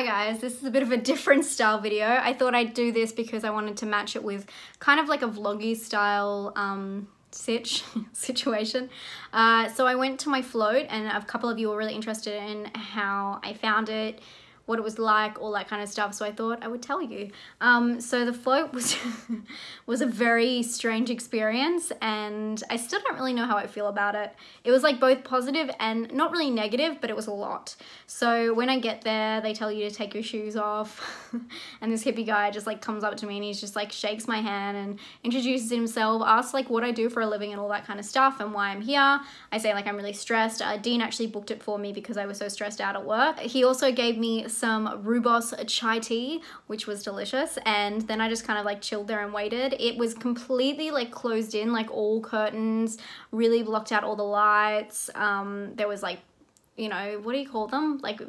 Hi guys, this is a bit of a different style video. I thought I'd do this because I wanted to match it with kind of like a vloggy style situation. So I went to my float, and a couple of you were really interested in how I found it, what it was like, all that kind of stuff, so I thought I would tell you. So the float was was a very strange experience, and I still don't really know how I feel about it. It was like both positive and not really negative, but it was a lot. So when I get there, they tell you to take your shoes off, and this hippie guy just like comes up to me and he's just like shakes my hand and introduces himself, asks like what I do for a living and all that kind of stuff and why I'm here. I say like I'm really stressed. Dean actually booked it for me because I was so stressed out at work. He also gave me some rooibos chai tea, which was delicious, and then I just kind of like chilled there and waited. It was completely like closed in, like all curtains, really blocked out all the lights. There was like, you know, what do you call them? Like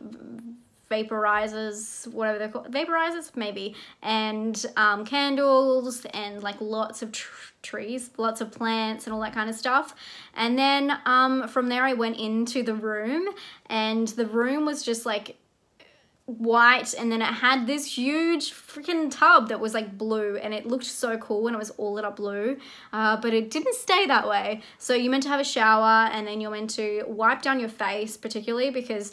vaporizers, whatever they're called, vaporizers maybe, and candles, and like lots of trees, lots of plants and all that kind of stuff. And then from there I went into the room, and the room was just like white, and then it had this huge freaking tub that was like blue, and it looked so cool and it was all lit up blue, but it didn't stay that way. So you're meant to have a shower, and then you're meant to wipe down your face, particularly because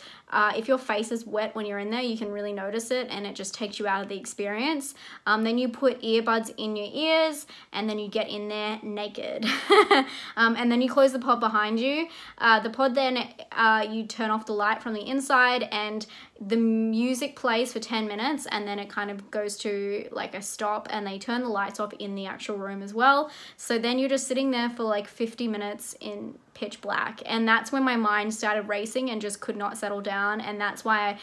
if your face is wet when you're in there, you can really notice it, and it just takes you out of the experience. Then you put earbuds in your ears, and then you get in there naked. And then you close the pod behind you. The pod, then you turn off the light from the inside, and the music plays for 10 minutes, and then it kind of goes to like a stop, and they turn the lights off in the actual room as well. So then you're just sitting there for like 50 minutes in pitch black, and that's when my mind started racing and just could not settle down, and that's why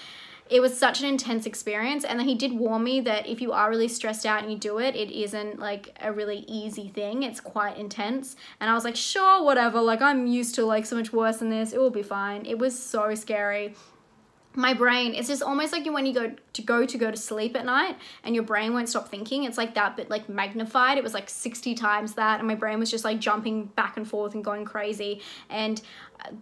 it was such an intense experience. And then he did warn me that if you are really stressed out and you do it, it isn't like a really easy thing, it's quite intense. And I was like, sure, whatever, like I'm used to like so much worse than this, it will be fine. It was so scary. My brain, it's just almost like when you go to sleep at night and your brain won't stop thinking. It's like that, but like magnified. It was like 60 times that, and my brain was just like jumping back and forth and going crazy. And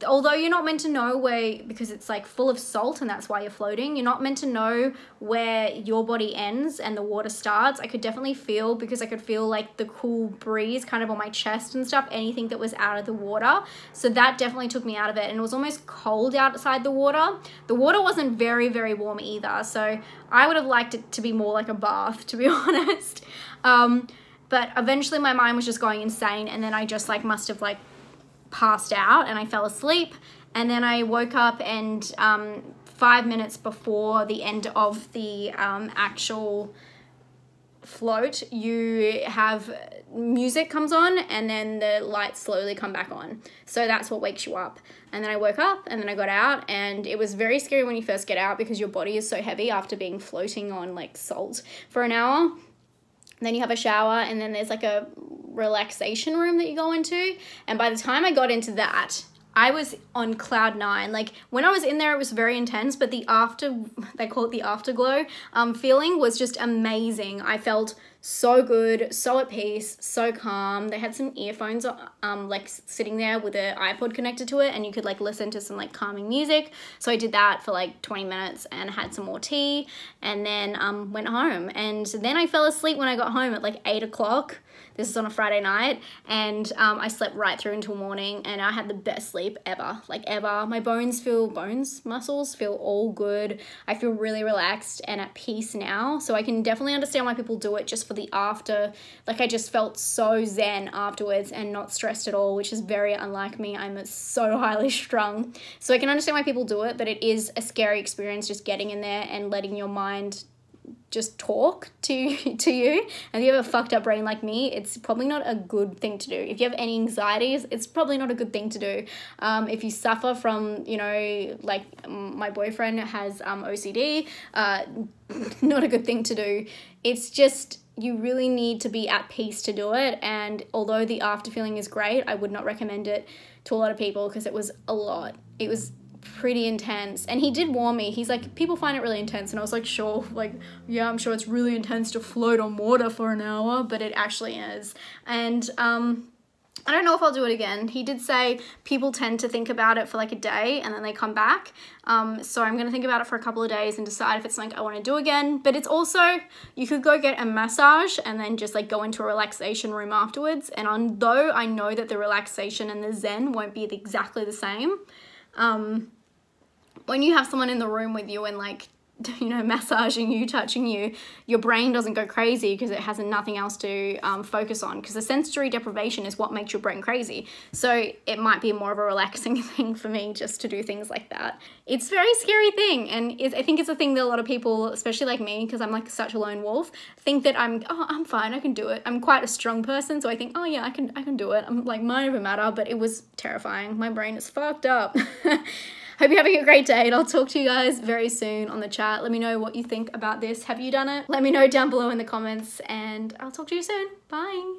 although you're not meant to know where, because it's like full of salt and that's why you're floating, you're not meant to know where your body ends and the water starts. I could definitely feel, because I could feel like the cool breeze kind of on my chest and stuff, anything that was out of the water. So that definitely took me out of it, and it was almost cold outside the water. The water wasn't very, very warm either, so I would have liked it to be more like a bath, to be honest. But eventually my mind was just going insane, and then I just like must have like passed out, and I fell asleep, and then I woke up, and 5 minutes before the end of the actual float, you have music comes on, and then the lights slowly come back on. So that's what wakes you up. And then I woke up, and then I got out, and it was very scary when you first get out because your body is so heavy after being floating on like salt for an hour. And then you have a shower, and then there's like a relaxation room that you go into, and by the time I got into that, I was on cloud 9. Like when I was in there, it was very intense, but the they call it the afterglow feeling was just amazing. I felt so good, so at peace, so calm. They had some earphones like sitting there with an iPod connected to it, and you could like listen to some like calming music. So I did that for like 20 minutes and had some more tea, and then went home. And then I fell asleep when I got home at like 8 o'clock. This is on a Friday night, and I slept right through until morning, and I had the best sleep ever, like ever. My muscles feel all good. I feel really relaxed and at peace now, so I can definitely understand why people do it just for the after. Like I just felt so zen afterwards and not stressed at all, which is very unlike me. I'm so highly strung, so I can understand why people do it, but it is a scary experience just getting in there and letting your mind just talk to you. And if you have a fucked up brain like me, it's probably not a good thing to do. If you have any anxieties, it's probably not a good thing to do. If you suffer from, you know, like my boyfriend has OCD, not a good thing to do. It's just, you really need to be at peace to do it. And although the after feeling is great, I would not recommend it to a lot of people because it was a lot. It was pretty intense, and he did warn me. He's like, people find it really intense, and I was like, sure, like, yeah, I'm sure it's really intense to float on water for an hour, but it actually is. And I don't know if I'll do it again. He did say people tend to think about it for like a day and then they come back. So I'm going to think about it for a couple of days and decide if it's something I want to do again. But it's also, you could go get a massage and then just like go into a relaxation room afterwards. And although I know that the relaxation and the Zen won't be exactly the same, when you have someone in the room with you and like, you know, massaging you, touching you, your brain doesn't go crazy because it has nothing else to focus on, because the sensory deprivation is what makes your brain crazy. So it might be more of a relaxing thing for me just to do things like that. It's a very scary thing, and I think it's a thing that a lot of people, especially like me, because I'm like such a lone wolf, think that I'm fine, I can do it. I'm quite a strong person, so I think, oh yeah, I can do it. I'm like, mind over matter, but it was terrifying. My brain is fucked up. Hope you're having a great day, and I'll talk to you guys very soon on the chat. Let me know what you think about this. Have you done it? Let me know down below in the comments, and I'll talk to you soon. Bye.